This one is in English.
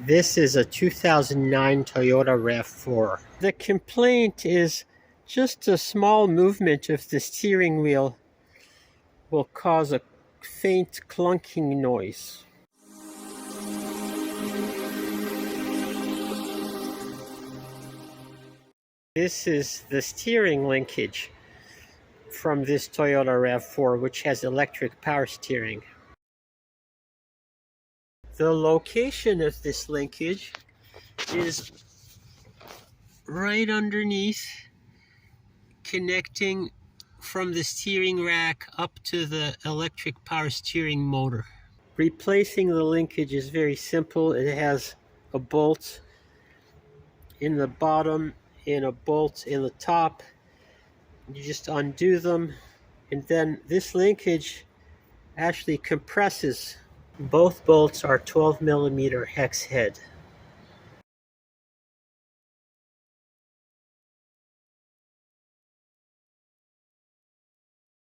This is a 2009 Toyota RAV4. The complaint is just a small movement of the steering wheel will cause a faint clunking noise. This is the steering linkage from this Toyota RAV4, which has electric power steering. The location of this linkage is right underneath, connecting from the steering rack up to the electric power steering motor. Replacing the linkage is very simple. It has a bolt in the bottom and a bolt in the top. You just undo them, and then this linkage actually compresses. Both bolts are 12mm hex head.